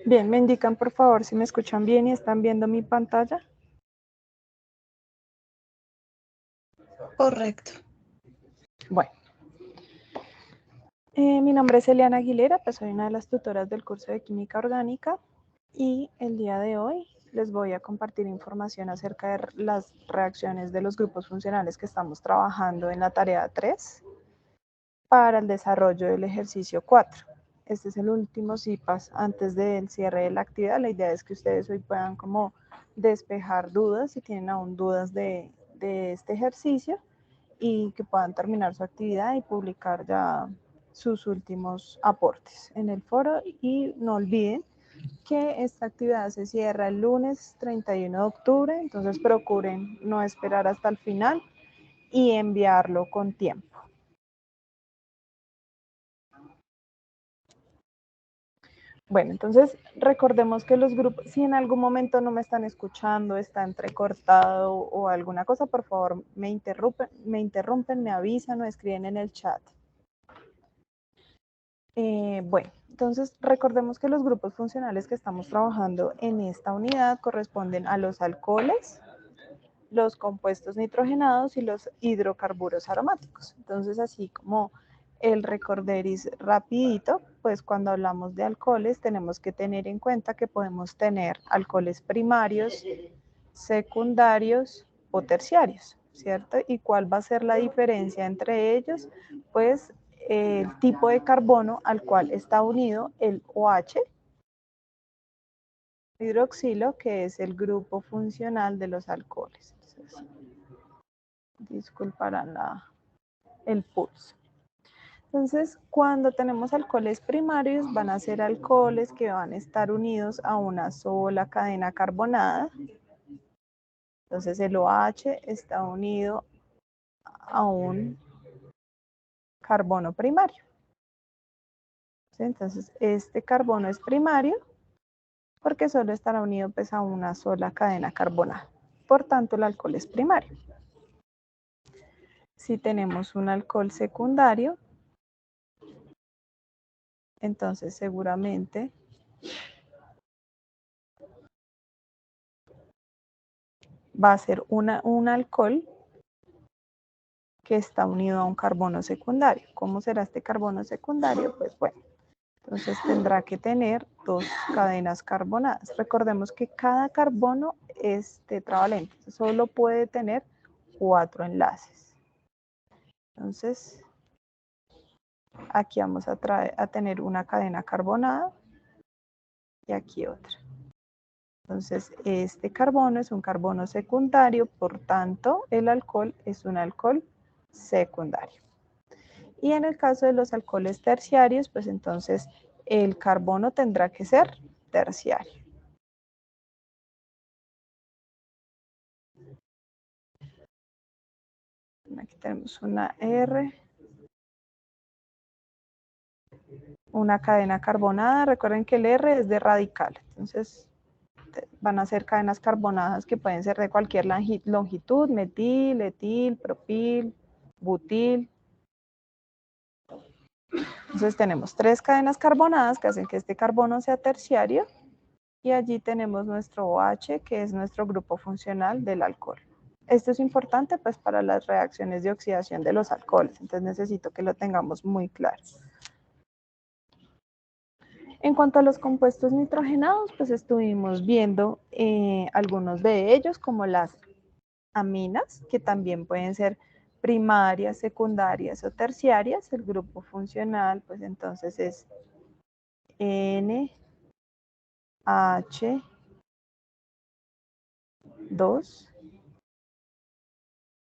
Bien, me indican por favor si me escuchan bien y están viendo mi pantalla. Correcto. Bueno. Mi nombre es Eliana Aguilera, pues soy una de las tutoras del curso de Química Orgánica y el día de hoy les voy a compartir información acerca de las reacciones de los grupos funcionales que estamos trabajando en la tarea 3 para el desarrollo del ejercicio 4. Este es el último CIPAS antes del cierre de la actividad. La idea es que ustedes hoy puedan como despejar dudas, si tienen aún dudas de este ejercicio, y que puedan terminar su actividad y publicar ya sus últimos aportes en el foro. Y no olviden que esta actividad se cierra el lunes 31 de octubre, entonces procuren no esperar hasta el final y enviarlo con tiempo. Bueno, entonces recordemos que los grupos, si en algún momento no me están escuchando, está entrecortado o alguna cosa, por favor me interrumpen, me avisan o escriben en el chat. Bueno, entonces recordemos que los grupos funcionales que estamos trabajando en esta unidad corresponden a los alcoholes, los compuestos nitrogenados y los hidrocarburos aromáticos. Entonces, así como el recorderis rapidito, pues cuando hablamos de alcoholes tenemos que tener en cuenta que podemos tener alcoholes primarios, secundarios o terciarios, ¿cierto? ¿Y cuál va a ser la diferencia entre ellos? Pues el tipo de carbono al cual está unido el OH, hidroxilo, que es el grupo funcional de los alcoholes. Entonces, disculparán el pulso. Entonces, cuando tenemos alcoholes primarios, van a ser alcoholes que van a estar unidos a una sola cadena carbonada. Entonces, el OH está unido a un carbono primario. ¿Sí? Entonces, este carbono es primario porque solo estará unido pues, a una sola cadena carbonada. Por tanto, el alcohol es primario. Si tenemos un alcohol secundario, entonces seguramente va a ser un alcohol que está unido a un carbono secundario. ¿Cómo será este carbono secundario? Pues bueno, entonces tendrá que tener dos cadenas carbonadas. Recordemos que cada carbono es tetravalente, solo puede tener 4 enlaces. Entonces, aquí vamos a tener una cadena carbonada y aquí otra. Entonces, este carbono es un carbono secundario, por tanto, el alcohol es un alcohol secundario. Y en el caso de los alcoholes terciarios, pues entonces el carbono tendrá que ser terciario. Aquí tenemos una R, una cadena carbonada. Recuerden que el R es de radical, entonces van a ser cadenas carbonadas que pueden ser de cualquier longitud: metil, etil, propil, butil. Entonces tenemos 3 cadenas carbonadas que hacen que este carbono sea terciario, y allí tenemos nuestro OH, que es nuestro grupo funcional del alcohol. Esto es importante pues para las reacciones de oxidación de los alcoholes, entonces necesito que lo tengamos muy claro. En cuanto a los compuestos nitrogenados, pues estuvimos viendo algunos de ellos, como las aminas, que también pueden ser primarias, secundarias o terciarias. El grupo funcional, pues entonces es NH2.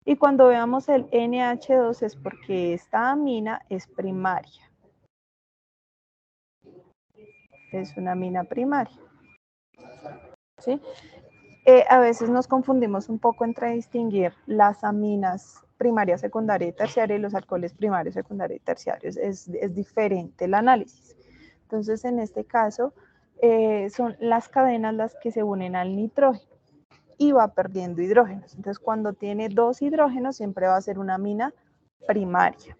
Y cuando veamos el NH2 es porque esta amina es primaria. Es una amina primaria. ¿Sí? A veces nos confundimos un poco entre distinguir las aminas primaria, secundaria y terciaria y los alcoholes primarios, secundarios y terciarios. Es diferente el análisis. Entonces, en este caso, son las cadenas las que se unen al nitrógeno y va perdiendo hidrógenos. Entonces, cuando tiene 2 hidrógenos, siempre va a ser una amina primaria.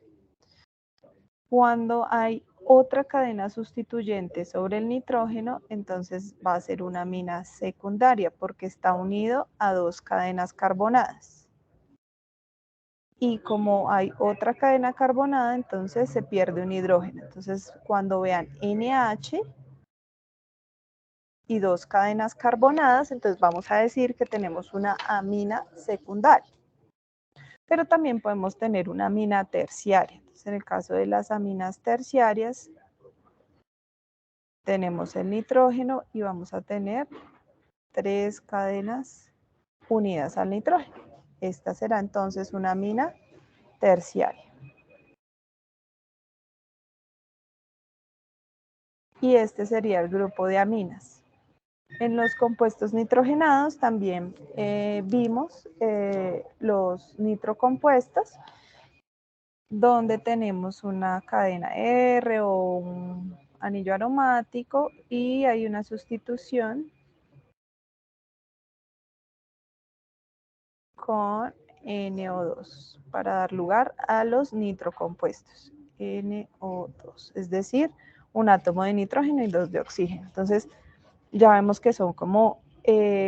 Cuando hay otra cadena sustituyente sobre el nitrógeno, entonces va a ser una amina secundaria porque está unido a 2 cadenas carbonadas. Y como hay otra cadena carbonada, entonces se pierde un hidrógeno. Entonces, cuando vean NH y 2 cadenas carbonadas, entonces vamos a decir que tenemos una amina secundaria. Pero también podemos tener una amina terciaria. Entonces, en el caso de las aminas terciarias, tenemos el nitrógeno y vamos a tener 3 cadenas unidas al nitrógeno. Esta será entonces una amina terciaria. Y este sería el grupo de aminas. En los compuestos nitrogenados también vimos los nitrocompuestos, donde tenemos una cadena R o un anillo aromático y hay una sustitución con NO2 para dar lugar a los nitrocompuestos. NO2, es decir, un átomo de nitrógeno y 2 de oxígeno. Entonces, ya vemos que son como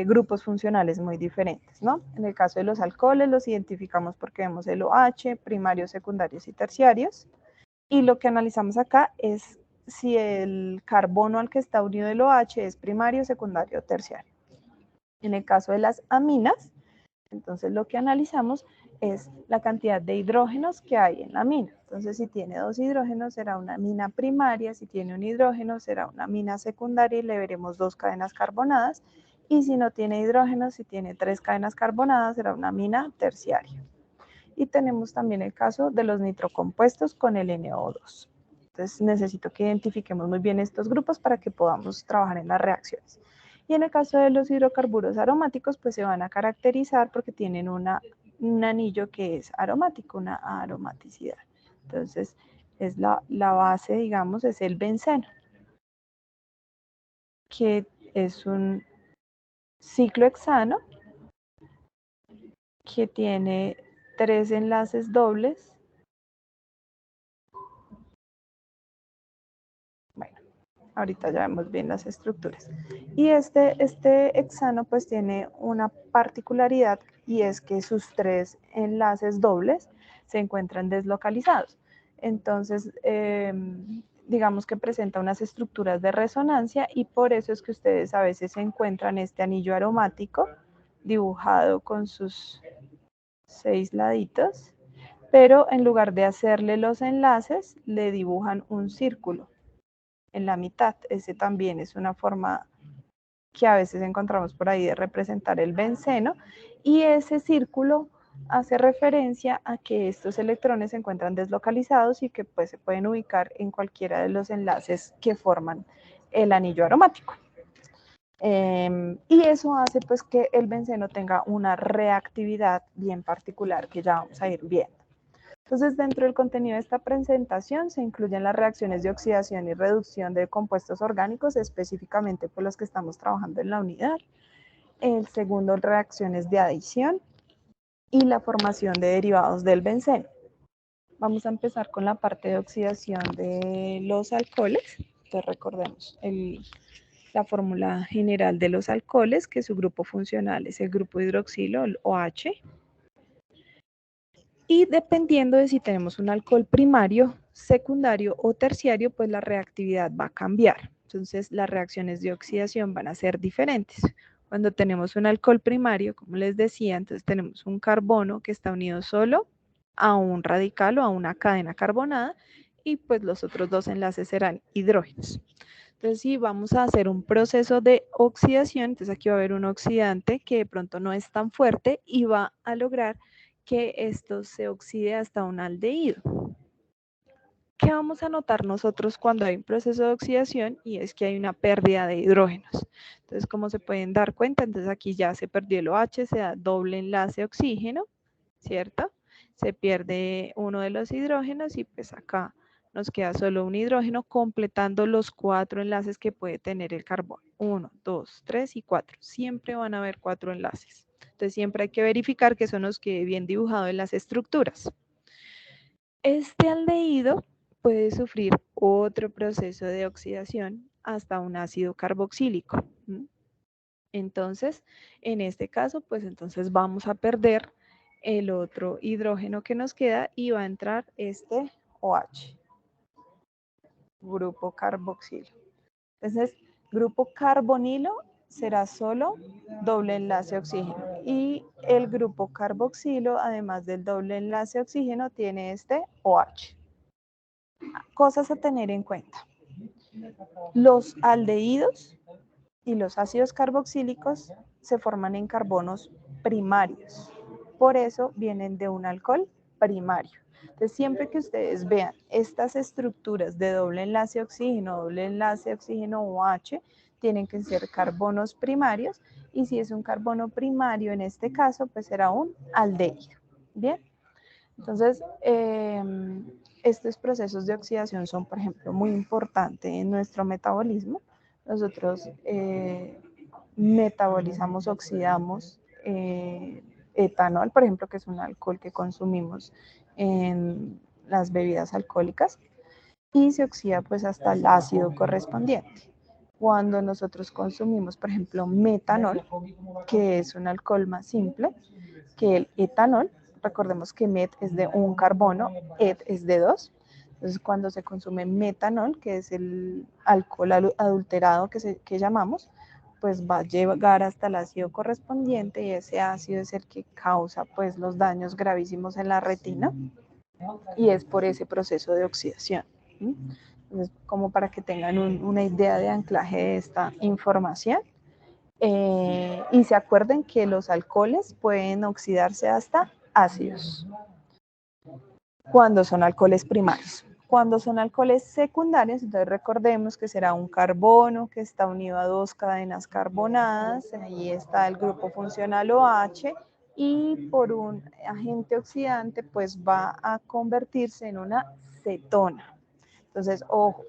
grupos funcionales muy diferentes, ¿no? En el caso de los alcoholes los identificamos porque vemos el OH, primarios, secundarios y terciarios. Y lo que analizamos acá es si el carbono al que está unido el OH es primario, secundario o terciario. En el caso de las aminas, entonces lo que analizamos es la cantidad de hidrógenos que hay en la amina. Entonces, si tiene 2 hidrógenos, será una amina primaria. Si tiene un hidrógeno, será una amina secundaria y le veremos 2 cadenas carbonadas. Y si no tiene hidrógenos, si tiene 3 cadenas carbonadas, será una amina terciaria. Y tenemos también el caso de los nitrocompuestos con el NO2. Entonces, necesito que identifiquemos muy bien estos grupos para que podamos trabajar en las reacciones. Y en el caso de los hidrocarburos aromáticos, pues se van a caracterizar porque tienen un anillo que es aromático, una aromaticidad. Entonces, es la base, digamos, es el benceno, que es un ciclohexano que tiene 3 enlaces dobles. Bueno, ahorita ya vemos bien las estructuras. Y este hexano pues tiene una particularidad y es que sus 3 enlaces dobles se encuentran deslocalizados. Entonces, digamos que presenta unas estructuras de resonancia y por eso es que ustedes a veces encuentran este anillo aromático dibujado con sus 6 laditos, pero en lugar de hacerle los enlaces, le dibujan un círculo en la mitad. Ese también es una forma que a veces encontramos por ahí de representar el benceno, y ese círculo hace referencia a que estos electrones se encuentran deslocalizados y que pues se pueden ubicar en cualquiera de los enlaces que forman el anillo aromático. Y eso hace pues que el benceno tenga una reactividad bien particular que ya vamos a ir viendo. Entonces, dentro del contenido de esta presentación se incluyen las reacciones de oxidación y reducción de compuestos orgánicos, específicamente por los que estamos trabajando en la unidad. El segundo, reacciones de adición y la formación de derivados del benceno. Vamos a empezar con la parte de oxidación de los alcoholes. Entonces, recordemos la fórmula general de los alcoholes, que su grupo funcional es el grupo hidroxilo, el OH. Y dependiendo de si tenemos un alcohol primario, secundario o terciario, pues la reactividad va a cambiar. Entonces, las reacciones de oxidación van a ser diferentes. Cuando tenemos un alcohol primario, como les decía, entonces tenemos un carbono que está unido solo a un radical o a una cadena carbonada y pues los otros 2 enlaces serán hidrógenos. Entonces, si vamos a hacer un proceso de oxidación, entonces aquí va a haber un oxidante que de pronto no es tan fuerte y va a lograr que esto se oxide hasta un aldehído. ¿Qué vamos a notar nosotros cuando hay un proceso de oxidación? Y es que hay una pérdida de hidrógenos. Entonces, como se pueden dar cuenta, entonces aquí ya se perdió el OH, se da doble enlace oxígeno, ¿cierto? Se pierde uno de los hidrógenos y pues acá nos queda solo un hidrógeno completando los 4 enlaces que puede tener el carbón. 1, 2, 3 y 4. Siempre van a haber 4 enlaces. Entonces siempre hay que verificar que eso nos quede bien dibujado en las estructuras. Este aldehído puede sufrir otro proceso de oxidación hasta un ácido carboxílico. Entonces, en este caso, pues entonces vamos a perder el otro hidrógeno que nos queda y va a entrar este OH, grupo carboxilo. Entonces, grupo carbonilo será solo doble enlace oxígeno y el grupo carboxilo, además del doble enlace oxígeno, tiene este OH. Cosas a tener en cuenta. Los aldehídos y los ácidos carboxílicos se forman en carbonos primarios. Por eso vienen de un alcohol primario. Entonces, siempre que ustedes vean estas estructuras de doble enlace oxígeno OH, tienen que ser carbonos primarios. Y si es un carbono primario, en este caso, pues será un aldehído. Bien. Entonces, estos procesos de oxidación son, por ejemplo, muy importantes en nuestro metabolismo. Nosotros metabolizamos, oxidamos etanol, por ejemplo, que es un alcohol que consumimos en las bebidas alcohólicas, y se oxida pues hasta el ácido correspondiente. Cuando nosotros consumimos, por ejemplo, metanol, que es un alcohol más simple que el etanol, recordemos que met es de un carbono, et es de 2. Entonces, cuando se consume metanol, que es el alcohol adulterado que llamamos, pues va a llegar hasta el ácido correspondiente y ese ácido es el que causa pues los daños gravísimos en la retina y es por ese proceso de oxidación. Entonces, como para que tengan una idea de anclaje de esta información. Y se acuerden que los alcoholes pueden oxidarse hasta ácidos cuando son alcoholes primarios. Cuando son alcoholes secundarios, entonces recordemos que será un carbono que está unido a 2 cadenas carbonadas, ahí está el grupo funcional OH, y por un agente oxidante pues va a convertirse en una cetona. Entonces, ojo,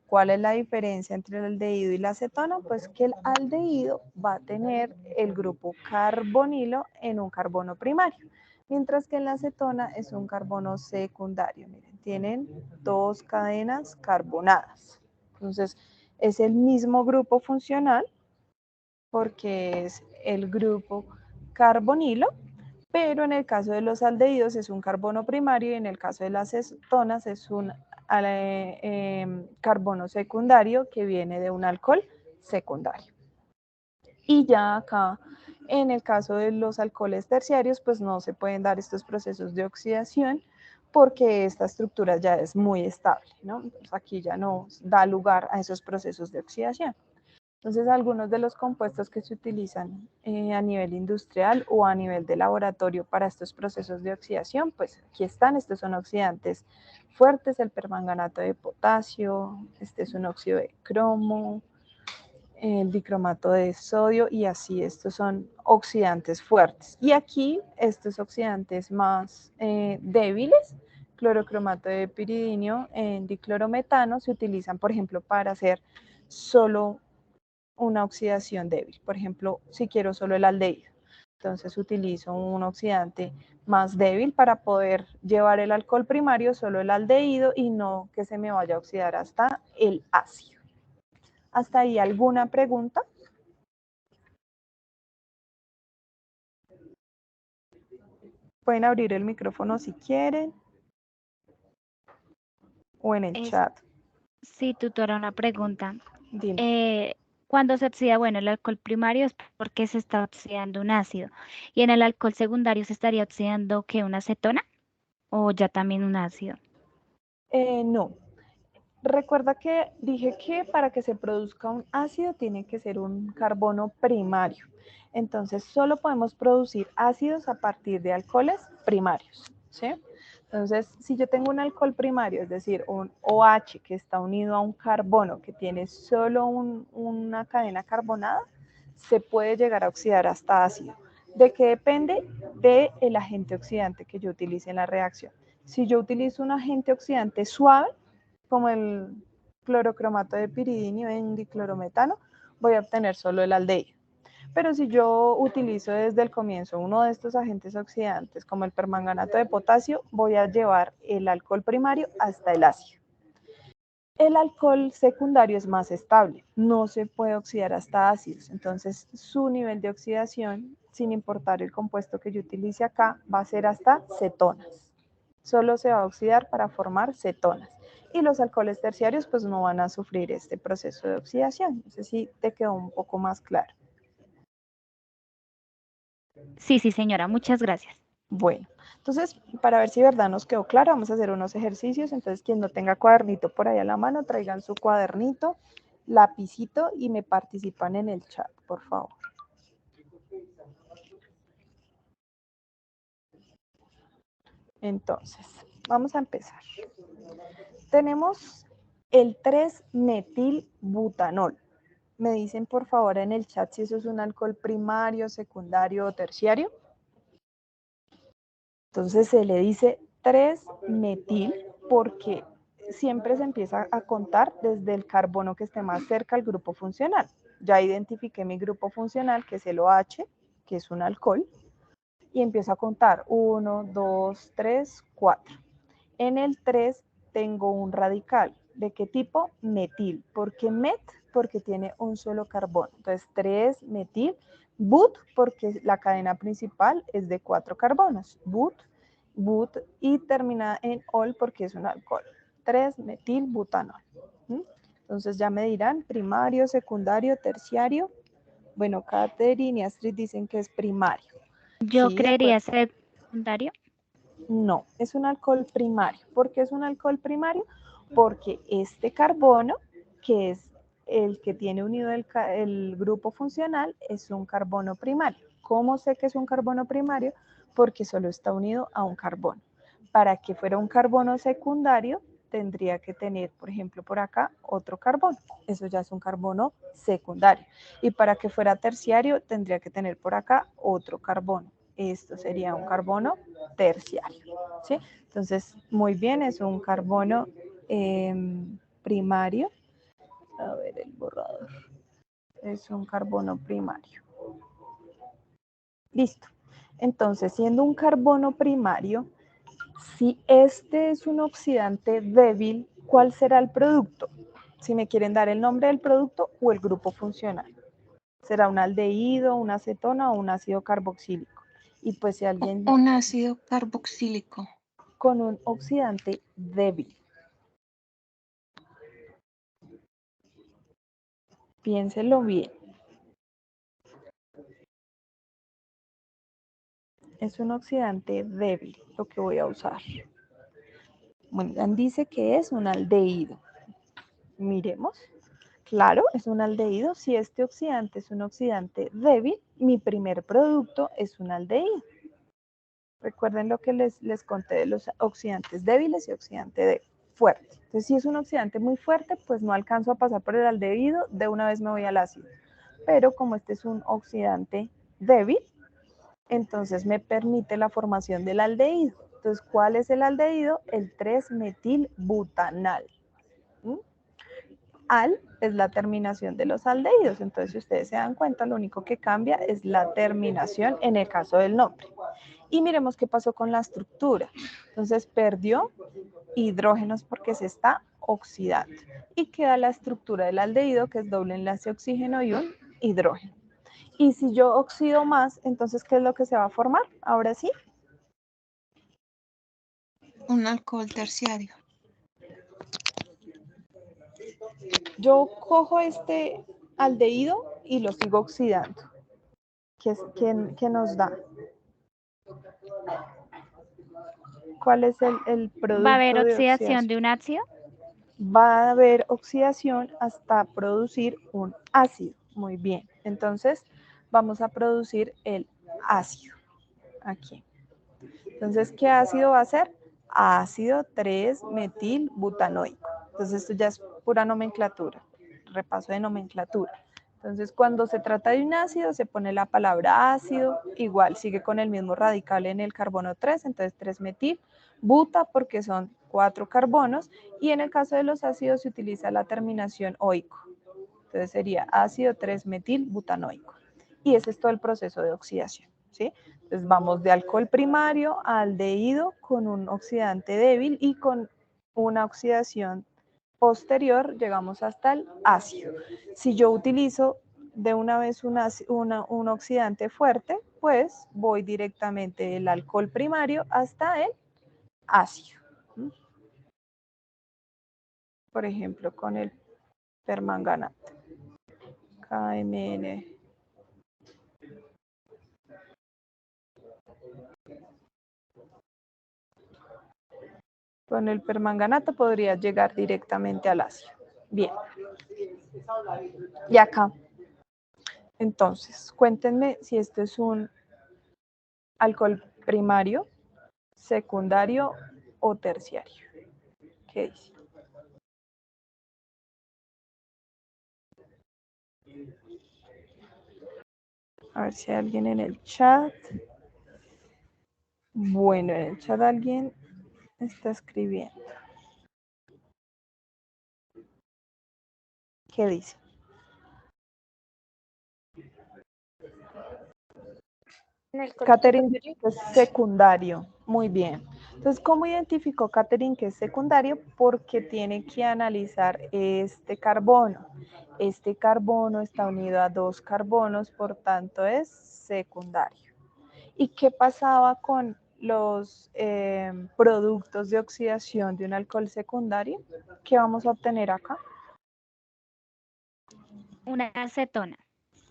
¿cuál es la diferencia entre el aldehído y la acetona? Pues que el aldehído va a tener el grupo carbonilo en un carbono primario, mientras que la acetona es un carbono secundario. Miren, tienen 2 cadenas carbonadas. Entonces, es el mismo grupo funcional porque es el grupo carbonilo, pero en el caso de los aldehídos es un carbono primario y en el caso de las acetonas es un carbono secundario que viene de un alcohol secundario. Y ya acá, en el caso de los alcoholes terciarios, pues no se pueden dar estos procesos de oxidación porque esta estructura ya es muy estable, ¿no? Entonces aquí ya no da lugar a esos procesos de oxidación. Entonces, algunos de los compuestos que se utilizan a nivel industrial o a nivel de laboratorio para estos procesos de oxidación, pues aquí están, estos son oxidantes fuertes, el permanganato de potasio, este es un óxido de cromo, el dicromato de sodio y así, estos son oxidantes fuertes. Y aquí, estos oxidantes más débiles, clorocromato de piridinio, diclorometano, se utilizan, por ejemplo, para hacer solo una oxidación débil. Por ejemplo, si quiero solo el aldehído, entonces utilizo un oxidante más débil para poder llevar el alcohol primario, solo el aldehído, y no que se me vaya a oxidar hasta el ácido. ¿Hasta ahí alguna pregunta? Pueden abrir el micrófono si quieren o en el chat. Sí, tutora, una pregunta. Dime. Cuando se oxida, bueno, el alcohol primario es porque se está oxidando un ácido. ¿Y en el alcohol secundario se estaría oxidando qué, una acetona o ya también un ácido? No. Recuerda que dije que para que se produzca un ácido tiene que ser un carbono primario. Entonces, solo podemos producir ácidos a partir de alcoholes primarios, ¿sí? Entonces, si yo tengo un alcohol primario, es decir, un OH que está unido a un carbono que tiene solo una cadena carbonada, se puede llegar a oxidar hasta ácido. ¿De qué depende? Del agente oxidante que yo utilice en la reacción. Si yo utilizo un agente oxidante suave, como el clorocromato de piridinio en diclorometano, voy a obtener solo el aldehído. Pero si yo utilizo desde el comienzo uno de estos agentes oxidantes, como el permanganato de potasio, voy a llevar el alcohol primario hasta el ácido. El alcohol secundario es más estable, no se puede oxidar hasta ácidos, entonces su nivel de oxidación, sin importar el compuesto que yo utilice acá, va a ser hasta cetonas. Solo se va a oxidar para formar cetonas. Y los alcoholes terciarios pues no van a sufrir este proceso de oxidación. No sé si te quedó un poco más claro. Sí, sí, señora, muchas gracias. Bueno, entonces, para ver si de verdad nos quedó claro, vamos a hacer unos ejercicios. Entonces, quien no tenga cuadernito por ahí a la mano, traigan su cuadernito, lapicito y me participan en el chat, por favor. Entonces, vamos a empezar. Tenemos el 3-metilbutanol. Me dicen, por favor, en el chat si eso es un alcohol primario, secundario o terciario. Entonces se le dice 3-metil porque siempre se empieza a contar desde el carbono que esté más cerca al grupo funcional. Ya identifiqué mi grupo funcional, que es el OH, que es un alcohol, y empiezo a contar 1, 2, 3, 4. En el 3 tengo un radical. ¿De qué tipo? Metil. ¿Por qué met? Porque tiene un solo carbono. Entonces 3-metil. But, porque la cadena principal es de 4 carbonos. But, y termina en ol porque es un alcohol. 3-metilbutanol. Entonces ya me dirán primario, secundario, terciario. Bueno, Catherine y Astrid dicen que es primario. Yo Sí, creería ser secundario. no, es un alcohol primario. ¿Por qué es un alcohol primario? Porque este carbono, que es el que tiene unido el grupo funcional, es un carbono primario. ¿Cómo sé que es un carbono primario? Porque solo está unido a un carbono. Para que fuera un carbono secundario, tendría que tener, por ejemplo, por acá otro carbono. Eso ya es un carbono secundario. Y para que fuera terciario, tendría que tener por acá otro carbono. Esto sería un carbono terciario, ¿sí? Entonces, muy bien, es un carbono primario. A ver el borrador. Es un carbono primario. Listo. Entonces, siendo un carbono primario, si este es un oxidante débil, ¿cuál será el producto? Si me quieren dar el nombre del producto o el grupo funcional. ¿Será un aldehído, una acetona o un ácido carboxílico? Y pues si alguien... Un ácido carboxílico. Con un oxidante débil. Piénselo bien. Es un oxidante débil lo que voy a usar. Bueno, dice que es un aldehído. Miremos. Claro, es un aldehído. Si este oxidante es un oxidante débil, mi primer producto es un aldehído. Recuerden lo que les conté de los oxidantes débiles y oxidante fuerte. Entonces, si es un oxidante muy fuerte, pues no alcanzo a pasar por el aldehído, de una vez me voy al ácido. Pero como este es un oxidante débil, entonces me permite la formación del aldehído. Entonces, ¿cuál es el aldehído? El 3-metilbutanal. Al es la terminación de los aldehídos. Entonces, si ustedes se dan cuenta, lo único que cambia es la terminación en el caso del nombre. Y miremos qué pasó con la estructura. Entonces, perdió hidrógenos porque se está oxidando. Y queda la estructura del aldehído, que es doble enlace oxígeno y un hidrógeno. Y si yo oxido más, entonces, ¿qué es lo que se va a formar? Ahora sí. Un alcohol terciario. Yo cojo este aldehído y lo sigo oxidando. ¿Qué nos da? ¿Cuál es el producto ¿Va a haber de oxidación de oxidación? un ácido? Va a haber oxidación hasta producir un ácido. Muy bien. Entonces, vamos a producir el ácido. Aquí. Entonces, ¿qué ácido va a ser? Ácido 3-metilbutanoico. Entonces, esto ya es pura nomenclatura. Repaso de nomenclatura. Entonces, cuando se trata de un ácido, se pone la palabra ácido, igual sigue con el mismo radical en el carbono 3, entonces 3-metil, buta porque son 4 carbonos, y en el caso de los ácidos se utiliza la terminación oico. Entonces sería ácido 3-metil butanoico. Y ese es todo el proceso de oxidación, ¿sí? Entonces vamos de alcohol primario a aldehído con un oxidante débil y con una oxidación posterior llegamos hasta el ácido. Si yo utilizo de una vez un oxidante fuerte, pues voy directamente del alcohol primario hasta el ácido. Por ejemplo, con el permanganato. KMN. Con el permanganato podría llegar directamente al ácido. Bien. Y acá. Entonces, cuéntenme si esto es un alcohol primario, secundario o terciario. ¿Qué dice? A ver si hay alguien en el chat. Bueno, en el chat alguien está escribiendo. ¿Qué dice? Catherine dice que es secundario. Muy bien. Entonces, ¿cómo identificó Catherine que es secundario? Porque tiene que analizar este carbono. Este carbono está unido a 2 carbonos, por tanto es secundario. ¿Y qué pasaba con los productos de oxidación de un alcohol secundario? ¿Qué vamos a obtener acá? Una acetona.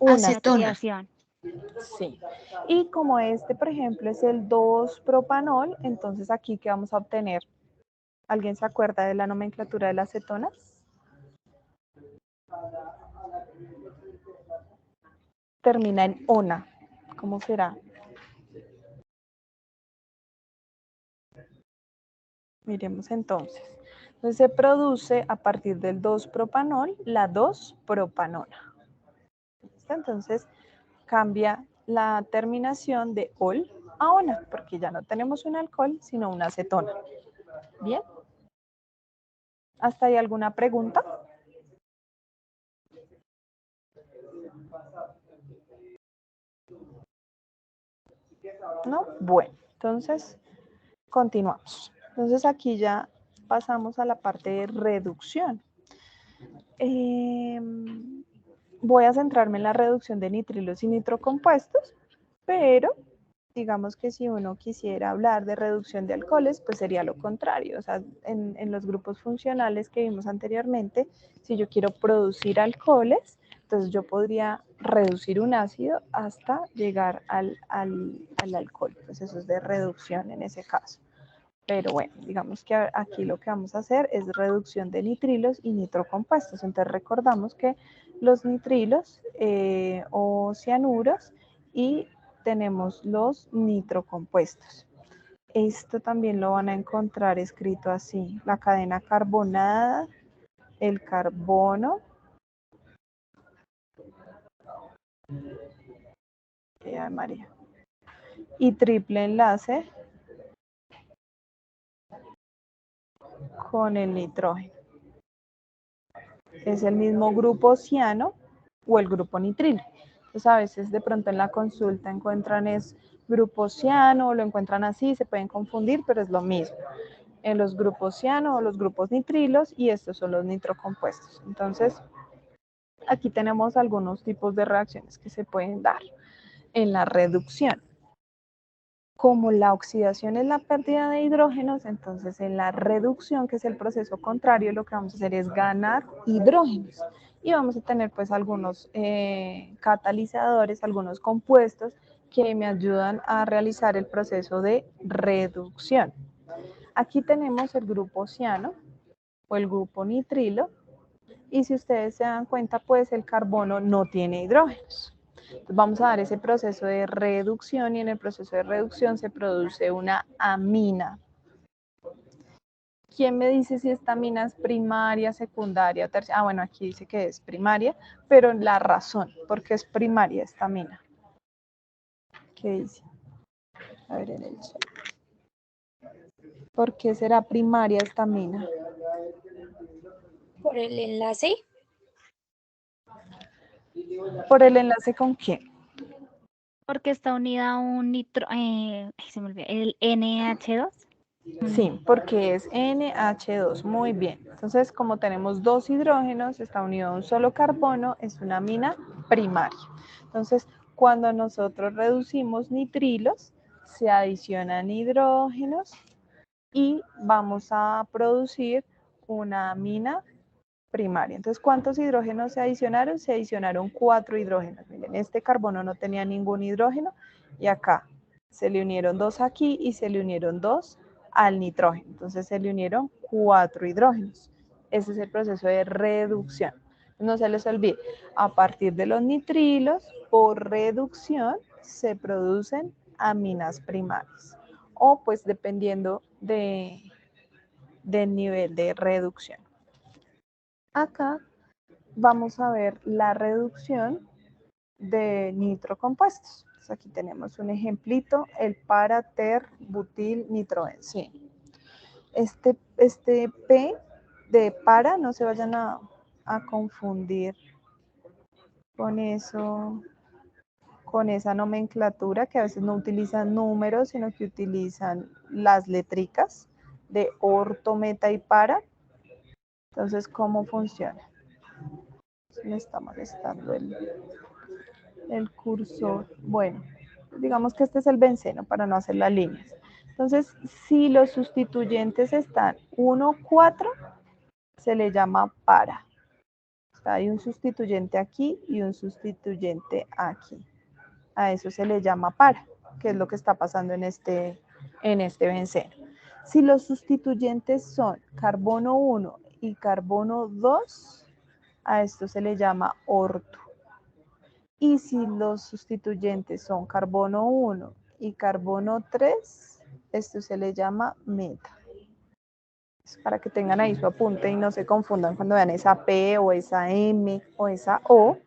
Una Acetona. Oxidación. Sí. Y como este, por ejemplo, es el 2-propanol, entonces aquí, ¿qué vamos a obtener? ¿Alguien se acuerda de la nomenclatura de las cetonas? Termina en ona. ¿Cómo será? Miremos entonces. Entonces se produce a partir del 2-propanol la 2-propanona. Entonces cambia la terminación de ol a ona, porque ya no tenemos un alcohol, sino una acetona. ¿Bien? ¿Hasta ahí alguna pregunta? ¿No? Bueno, entonces continuamos. Entonces aquí ya pasamos a la parte de reducción. Voy a centrarme en la reducción de nitrilos y nitrocompuestos, pero digamos que si uno quisiera hablar de reducción de alcoholes, pues sería lo contrario. O sea, en los grupos funcionales que vimos anteriormente, si yo quiero producir alcoholes, entonces yo podría reducir un ácido hasta llegar al alcohol. Pues eso es de reducción en ese caso. Pero bueno, digamos que aquí lo que vamos a hacer es reducción de nitrilos y nitrocompuestos. Entonces recordamos que los nitrilos o cianuros y tenemos los nitrocompuestos. Esto también lo van a encontrar escrito así, la cadena carbonada, el carbono, María, y triple enlace con el nitrógeno. Es el mismo grupo ciano o el grupo nitrilo. Entonces a veces de pronto en la consulta encuentran es grupo ciano o lo encuentran así, se pueden confundir, pero es lo mismo. En los grupos ciano o los grupos nitrilos y estos son los nitrocompuestos. Entonces aquí tenemos algunos tipos de reacciones que se pueden dar en la reducción. Como la oxidación es la pérdida de hidrógenos, entonces en la reducción, que es el proceso contrario, lo que vamos a hacer es ganar hidrógenos. Y vamos a tener pues algunos catalizadores, algunos compuestos que me ayudan a realizar el proceso de reducción. Aquí tenemos el grupo ciano o el grupo nitrilo. Y si ustedes se dan cuenta, pues el carbono no tiene hidrógenos. Entonces vamos a dar ese proceso de reducción y en el proceso de reducción se produce una amina. ¿Quién me dice si esta amina es primaria, secundaria, terciaria? Ah, bueno, aquí dice que es primaria, pero la razón, porque es primaria esta amina. ¿Qué dice? A ver en el chat. ¿Por qué será primaria esta amina? Por el enlace. ¿Por el enlace con qué? Porque está unida a un nitro, se me olvidó, el NH2. Sí, porque es NH2, muy bien. Entonces, como tenemos dos hidrógenos, está unido a un solo carbono, es una amina primaria. Entonces, cuando nosotros reducimos nitrilos, se adicionan hidrógenos y vamos a producir una amina primaria. Entonces, ¿cuántos hidrógenos se adicionaron? Se adicionaron 4 hidrógenos. Miren, este carbono no tenía ningún hidrógeno y acá se le unieron 2 aquí y se le unieron 2 al nitrógeno. Entonces, se le unieron 4 hidrógenos. Ese es el proceso de reducción. No se les olvide, a partir de los nitrilos, por reducción, se producen aminas primarias. O pues dependiendo del nivel de reducción. Acá vamos a ver la reducción de nitrocompuestos. Entonces aquí tenemos un ejemplito, el para-ter-butil nitrobenceno. Este P de para, no se vayan a confundir con eso, con esa nomenclatura que a veces no utilizan números, sino que utilizan las letricas de orto, meta y para. Entonces, ¿cómo funciona? Me está molestando el cursor. Bueno, digamos que este es el benceno para no hacer las líneas. Entonces, si los sustituyentes están 1, 4, se le llama para. O sea, hay un sustituyente aquí y un sustituyente aquí. A eso se le llama para, que es lo que está pasando en este benceno. Si los sustituyentes son carbono 1 y carbono 2, a esto se le llama orto. Y si los sustituyentes son carbono 1 y carbono 3, esto se le llama meta. Es para que tengan ahí su apunte y no se confundan cuando vean esa P o esa M o esa O.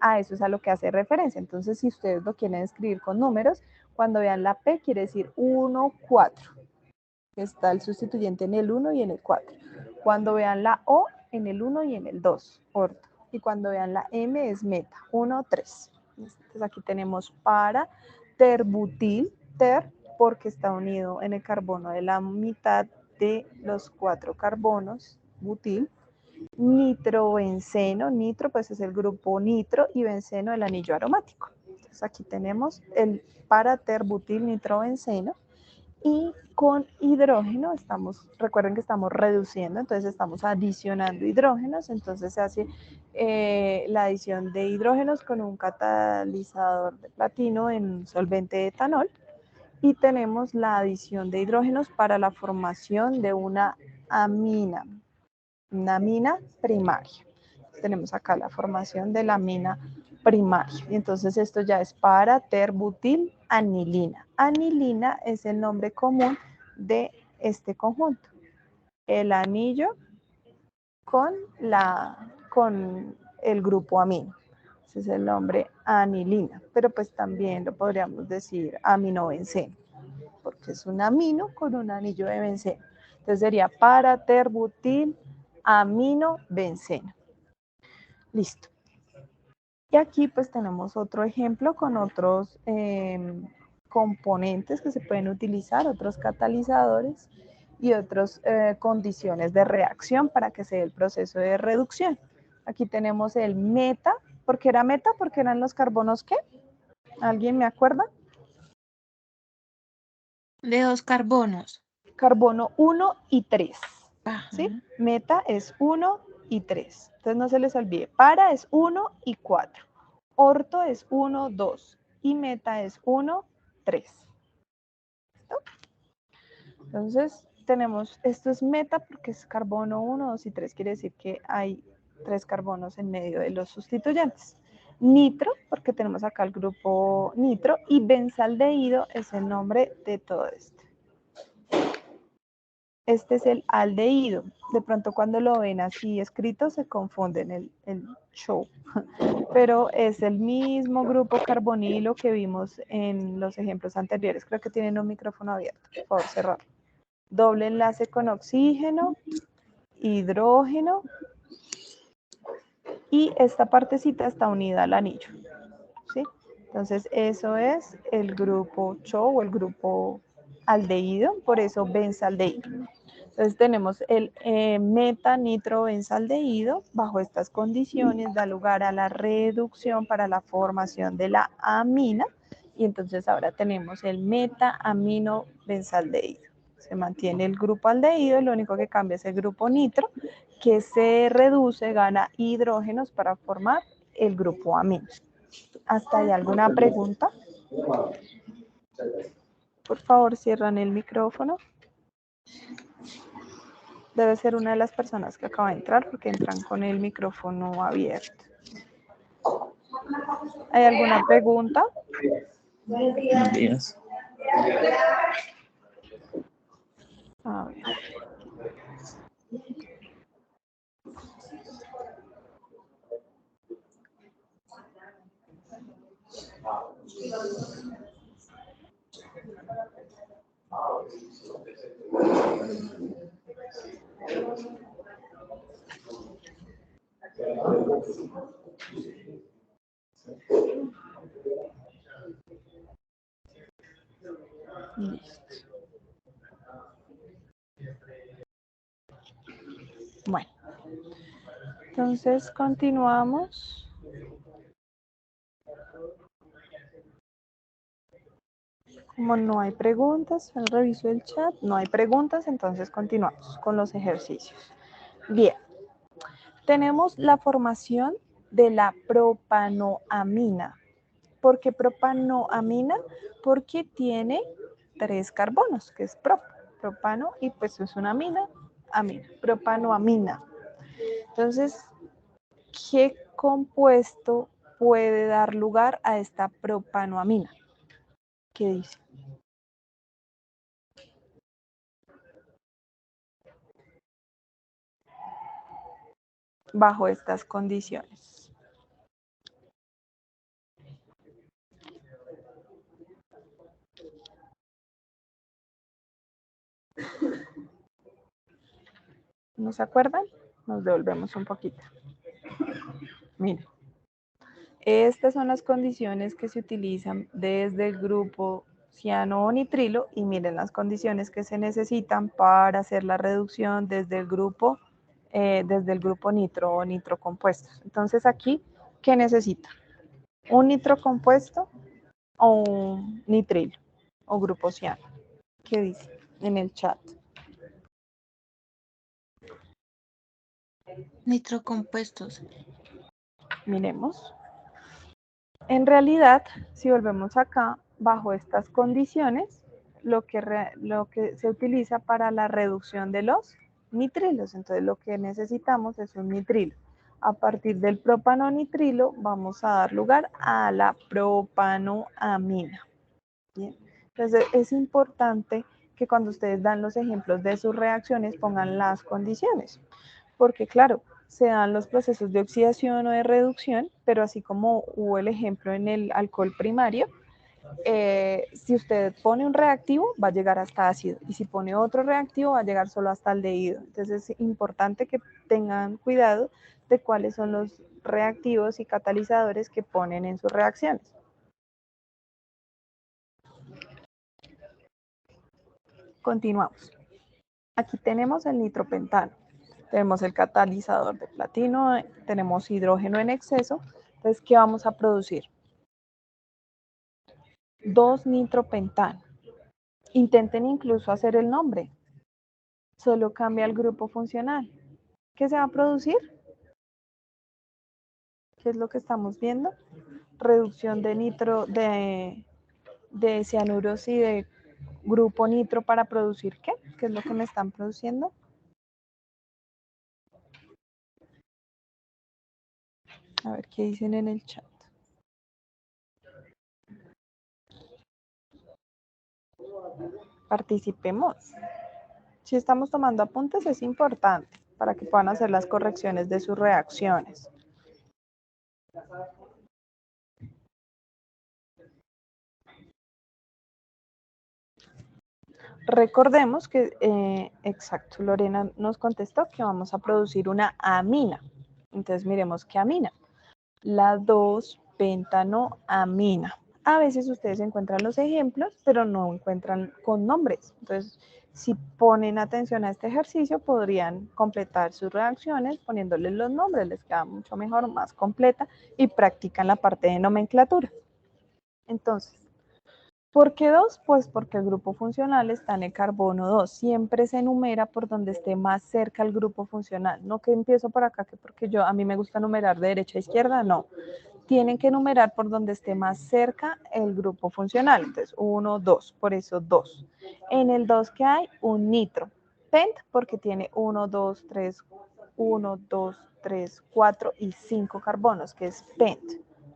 A eso es a lo que hace referencia. Entonces, si ustedes lo quieren escribir con números, cuando vean la P quiere decir 1, 4. Está el sustituyente en el 1 y en el 4. Cuando vean la O, en el 1 y en el 2, orto. Y cuando vean la M es meta, 1, 3. Entonces aquí tenemos para terbutil, ter porque está unido en el carbono de la mitad de los 4 carbonos, butil, nitrobenceno, nitro pues es el grupo nitro y benceno el anillo aromático. Entonces aquí tenemos el para terbutil nitrobenceno y con hidrógeno recuerden que estamos reduciendo, entonces estamos adicionando hidrógenos, entonces se hace la adición de hidrógenos con un catalizador de platino en solvente de etanol y tenemos la adición de hidrógenos para la formación de una amina primaria. Tenemos acá la formación de la amina primaria. Y entonces esto ya es para terbutil anilina. Anilina es el nombre común de este conjunto. El anillo con el grupo amino. Ese es el nombre anilina. Pero pues también lo podríamos decir aminobenceno, porque es un amino con un anillo de benceno. Entonces sería para terbutil aminobenceno. Listo. Y aquí pues tenemos otro ejemplo con otros componentes que se pueden utilizar, otros catalizadores y otras condiciones de reacción para que se dé el proceso de reducción. Aquí tenemos el meta. ¿Por qué era meta? Porque eran los carbonos ¿qué? ¿Alguien me acuerda? De 2 carbonos. Carbono 1 y 3. Ajá. ¿Sí? Meta es 1 y 3. Entonces no se les olvide. Para es 1 y 4. Orto es 1, 2. Y meta es 1, 3. ¿Listo? Entonces tenemos, esto es meta porque es carbono 1, 2 y 3. Quiere decir que hay 3 carbonos en medio de los sustituyentes. Nitro, porque tenemos acá el grupo nitro. Y benzaldehído es el nombre de todo esto. Este es el aldehído. De pronto cuando lo ven así escrito se confunden el show. Pero es el mismo grupo carbonilo que vimos en los ejemplos anteriores. Creo que tienen un micrófono abierto. Por favor, cerrar. Doble enlace con oxígeno, hidrógeno. Y esta partecita está unida al anillo. ¿Sí? Entonces eso es el grupo CHO o el grupo aldehído, por eso benzaldehído. Entonces tenemos el metanitro-benzaldehído, bajo estas condiciones da lugar a la reducción para la formación de la amina, y entonces ahora tenemos el meta-amino-benzaldehído. Se mantiene el grupo aldehído, lo único que cambia es el grupo nitro, que se reduce, gana hidrógenos para formar el grupo amino. ¿Hasta ahí alguna pregunta? Por favor, cierran el micrófono. Debe ser una de las personas que acaba de entrar porque entran con el micrófono abierto. ¿Hay alguna pregunta? Buenos días. A ver. Listo. Bueno, entonces continuamos. Como no hay preguntas, reviso el chat, no hay preguntas, entonces continuamos con los ejercicios. Bien, tenemos la formación de la propanoamina. ¿Por qué propanoamina? Porque tiene 3 carbonos, que es propano, y pues es una amina, propanoamina. Entonces, ¿qué compuesto puede dar lugar a esta propanoamina? ¿Qué dice? Bajo estas condiciones. ¿No se acuerdan? Nos devolvemos un poquito. Miren. Estas son las condiciones que se utilizan desde el grupo ciano o nitrilo y miren las condiciones que se necesitan para hacer la reducción desde el grupo nitro o nitrocompuestos. Entonces aquí, ¿qué necesita? ¿Un nitrocompuesto o un nitrilo o grupo ciano? ¿Qué dice en el chat? Nitrocompuestos. Miremos. En realidad, si volvemos acá, bajo estas condiciones, lo que se utiliza para la reducción de los nitrilos. Entonces, lo que necesitamos es un nitrilo. A partir del propano-nitrilo, vamos a dar lugar a la propanoamina. ¿Bien? Entonces, es importante que cuando ustedes dan los ejemplos de sus reacciones, pongan las condiciones. Porque, claro, se dan los procesos de oxidación o de reducción, pero así como hubo el ejemplo en el alcohol primario, si usted pone un reactivo va a llegar hasta ácido y si pone otro reactivo va a llegar solo hasta aldehído. Entonces es importante que tengan cuidado de cuáles son los reactivos y catalizadores que ponen en sus reacciones. Continuamos. Aquí tenemos el nitropentano. Tenemos el catalizador de platino, tenemos hidrógeno en exceso. Entonces, ¿qué vamos a producir? 2-nitropentano. Intenten incluso hacer el nombre. Solo cambia el grupo funcional. ¿Qué se va a producir? ¿Qué es lo que estamos viendo? Reducción de cianuros y de grupo nitro para producir ¿qué? ¿Qué es lo que me están produciendo? A ver qué dicen en el chat. Participemos. Si estamos tomando apuntes es importante para que puedan hacer las correcciones de sus reacciones. Recordemos que, exacto, Lorena nos contestó que vamos a producir una amina. Entonces miremos qué amina. La 2-pentanoamina. A veces ustedes encuentran los ejemplos, pero no encuentran con nombres. Entonces, si ponen atención a este ejercicio, podrían completar sus reacciones poniéndoles los nombres. Les queda mucho mejor, más completa y practican la parte de nomenclatura. Entonces, ¿por qué 2? Pues porque el grupo funcional está en el carbono 2. Siempre se enumera por donde esté más cerca el grupo funcional. No que empiezo por acá, que porque a mí me gusta numerar de derecha a izquierda, no. Tienen que numerar por donde esté más cerca el grupo funcional. Entonces, 1, 2, por eso 2. En el 2 que hay un nitro. Pent porque tiene 1, 2, 3, 4 y 5 carbonos, que es pent.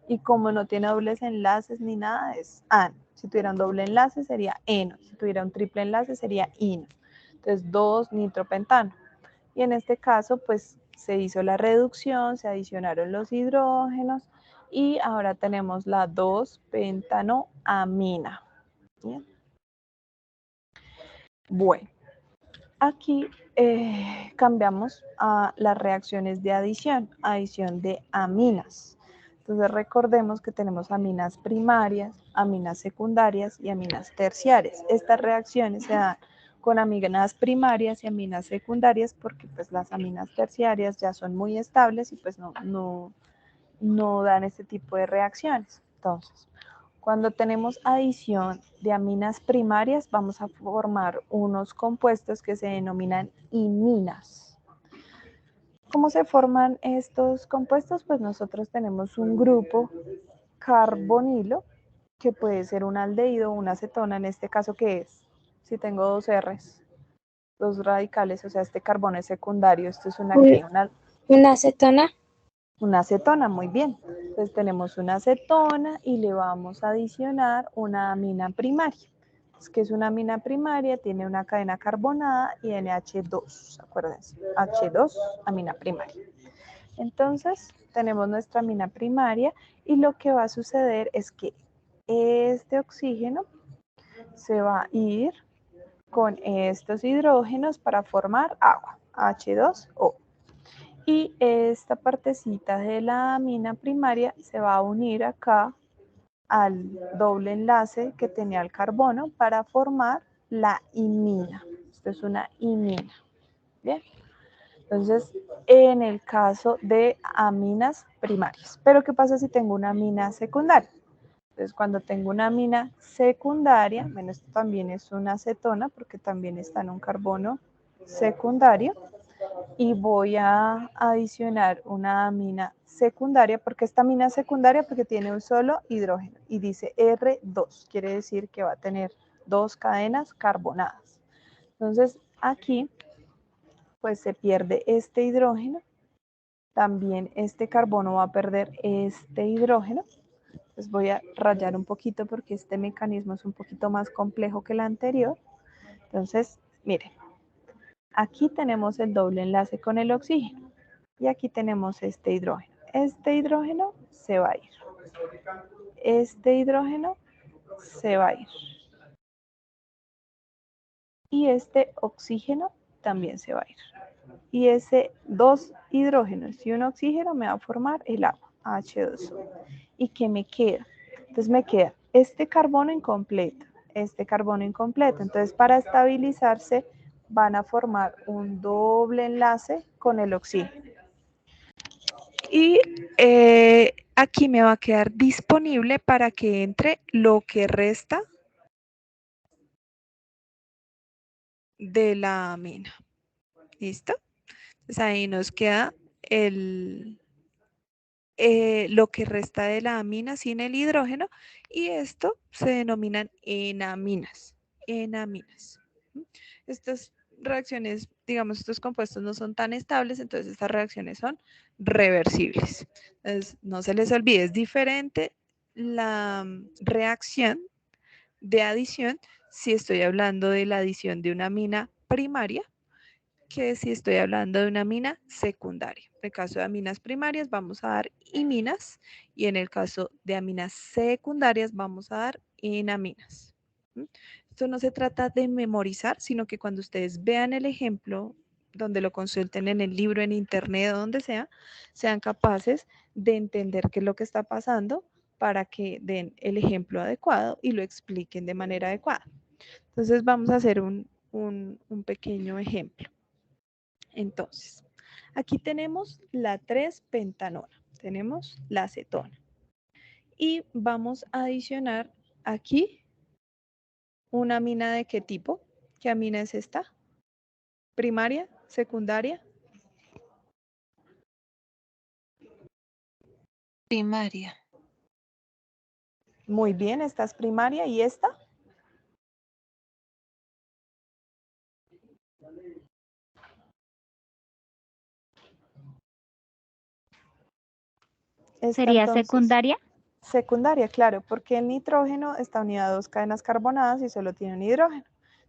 Y como no tiene dobles enlaces ni nada, es an. Si tuviera un doble enlace sería eno. Si tuviera un triple enlace sería ino. Entonces 2 nitropentano. Y en este caso pues se hizo la reducción, se adicionaron los hidrógenos y ahora tenemos la 2-pentanoamina. ¿Bien? Bueno, aquí cambiamos a las reacciones de adición de aminas. Entonces recordemos que tenemos aminas primarias, aminas secundarias y aminas terciarias. Estas reacciones se dan con aminas primarias y aminas secundarias porque pues las aminas terciarias ya son muy estables y pues no dan este tipo de reacciones. Entonces, cuando tenemos adición de aminas primarias, vamos a formar unos compuestos que se denominan iminas. ¿Cómo se forman estos compuestos? Pues nosotros tenemos un grupo carbonilo, que puede ser un aldehído o una acetona, en este caso, ¿qué es? Si tengo dos R's, dos radicales, o sea, este carbono es secundario, esto es una ¿qué? ¿Una acetona? Una acetona, muy bien. Entonces tenemos una acetona y le vamos a adicionar una amina primaria. ¿Qué es una amina primaria? Tiene una cadena carbonada y NH2, acuérdense, H2, amina primaria. Entonces tenemos nuestra amina primaria y lo que va a suceder es que este oxígeno se va a ir con estos hidrógenos para formar agua, H2O. Y esta partecita de la amina primaria se va a unir acá al doble enlace que tenía el carbono para formar la imina. Esto es una imina. Bien. Entonces, en el caso de aminas primarias. Pero, ¿qué pasa si tengo una amina secundaria? Entonces, cuando tengo una amina secundaria, bueno, esto también es una acetona porque también está en un carbono secundario. Y voy a adicionar una amina secundaria, porque esta amina secundaria porque tiene un solo hidrógeno y dice R2, quiere decir que va a tener dos cadenas carbonadas. Entonces aquí pues se pierde este hidrógeno, también este carbono va a perder este hidrógeno. Entonces voy a rayar un poquito porque este mecanismo es un poquito más complejo que el anterior. Entonces, miren. Aquí tenemos el doble enlace con el oxígeno y aquí tenemos este hidrógeno. Este hidrógeno se va a ir. Este hidrógeno se va a ir. Y este oxígeno también se va a ir. Y ese dos hidrógenos y un oxígeno me va a formar el agua, H2O. ¿Y qué me queda? Entonces me queda este carbono incompleto, este carbono incompleto. Entonces para estabilizarse van a formar un doble enlace con el oxígeno. Y aquí me va a quedar disponible para que entre lo que resta de la amina. ¿Listo? Entonces ahí nos queda lo que resta de la amina sin el hidrógeno y esto se denominan enaminas. Enaminas. Estas reacciones, digamos, estos compuestos no son tan estables, entonces estas reacciones son reversibles. Entonces, no se les olvide, es diferente la reacción de adición si estoy hablando de la adición de una amina primaria que si estoy hablando de una amina secundaria. En el caso de aminas primarias vamos a dar iminas y en el caso de aminas secundarias vamos a dar enaminas. Esto no se trata de memorizar, sino que cuando ustedes vean el ejemplo, donde lo consulten en el libro, en internet o donde sea, sean capaces de entender qué es lo que está pasando para que den el ejemplo adecuado y lo expliquen de manera adecuada. Entonces vamos a hacer un pequeño ejemplo. Entonces, aquí tenemos la 3-pentanona, tenemos la acetona. Y vamos a adicionar aquí una amina de qué tipo. ¿Qué amina es esta? ¿Primaria? ¿Secundaria? Primaria. Muy bien, esta es primaria. ¿Y esta? Esta, ¿Sería entonces, secundaria? secundaria, claro, porque el nitrógeno está unido a 2 cadenas carbonadas y solo tiene un hidrógeno.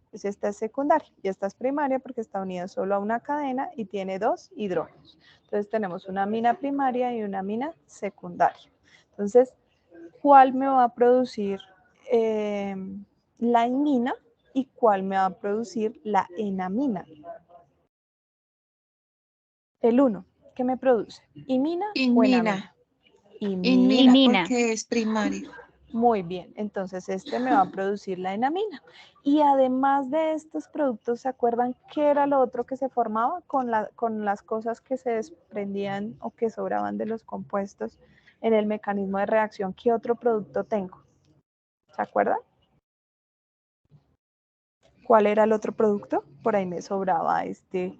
Entonces esta es secundaria y esta es primaria porque está unida solo a una cadena y tiene 2 hidrógenos. Entonces tenemos una amina primaria y una amina secundaria. Entonces, ¿cuál me va a producir la imina y cuál me va a producir la enamina? El 1, ¿qué me produce? ¿Imina o enamina? Inmina. Imina. Imina. Porque es primaria. Muy bien, entonces este me va a producir la enamina. Y además de estos productos, ¿se acuerdan qué era lo otro que se formaba con las cosas que se desprendían o que sobraban de los compuestos en el mecanismo de reacción? ¿Qué otro producto tengo? ¿Se acuerdan? ¿Cuál era el otro producto? Por ahí me sobraba este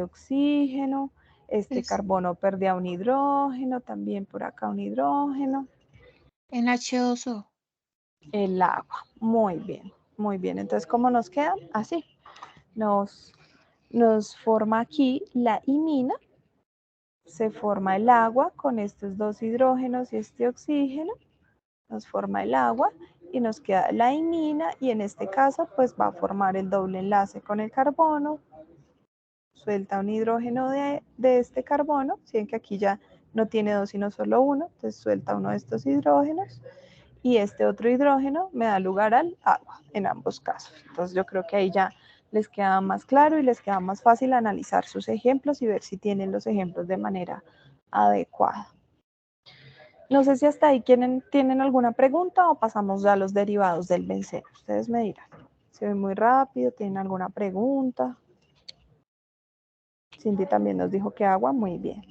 oxígeno, carbono perdía un hidrógeno, también por acá un hidrógeno. En H2O. El agua, muy bien, muy bien. Entonces, ¿cómo nos queda? Así, nos forma aquí la imina, se forma el agua con estos 2 hidrógenos y este oxígeno, nos forma el agua y nos queda la imina y en este caso pues va a formar el doble enlace con el carbono, suelta un hidrógeno de este carbono, si ven que aquí ya no tiene 2 sino solo 1, entonces suelta uno de estos hidrógenos y este otro hidrógeno me da lugar al agua en ambos casos. Entonces yo creo que ahí ya les queda más claro y les queda más fácil analizar sus ejemplos y ver si tienen los ejemplos de manera adecuada. No sé si hasta ahí tienen alguna pregunta o pasamos ya a los derivados del benceno. Ustedes me dirán. Se ve muy rápido, ¿tienen alguna pregunta? Cindy también nos dijo que agua, muy bien.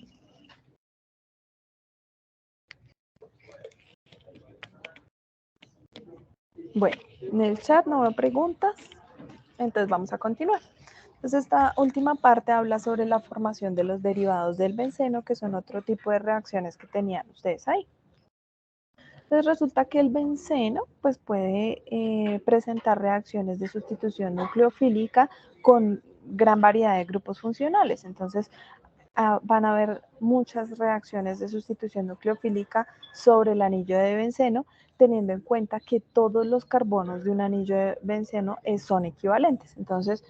Bueno, en el chat no veo preguntas, entonces vamos a continuar. Entonces esta última parte habla sobre la formación de los derivados del benceno, que son otro tipo de reacciones que tenían ustedes ahí. Entonces resulta que el benceno pues puede presentar reacciones de sustitución nucleofílica con gran variedad de grupos funcionales. Entonces van a haber muchas reacciones de sustitución nucleofílica sobre el anillo de benceno, teniendo en cuenta que todos los carbonos de un anillo de benceno son equivalentes. Entonces,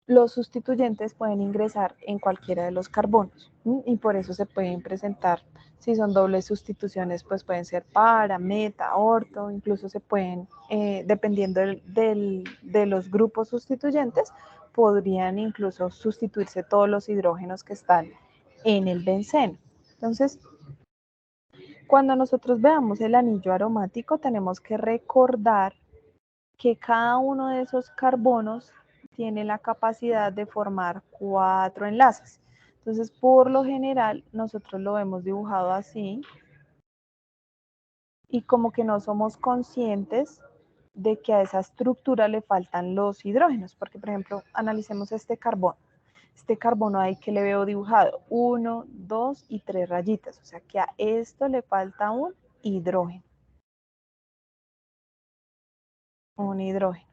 los sustituyentes pueden ingresar en cualquiera de los carbonos y por eso se pueden presentar, si son dobles sustituciones, pues pueden ser para, meta, orto, incluso se pueden, dependiendo de los grupos sustituyentes, podrían incluso sustituirse todos los hidrógenos que están en el benceno. Entonces, cuando nosotros veamos el anillo aromático, tenemos que recordar que cada uno de esos carbonos tiene la capacidad de formar 4 enlaces. Entonces, por lo general, nosotros lo vemos dibujado así y como que no somos conscientes de que a esa estructura le faltan los hidrógenos, porque por ejemplo, analicemos este carbono. Este carbono ahí que le veo dibujado, 1, 2 y 3 rayitas, o sea que a esto le falta un hidrógeno. Un hidrógeno.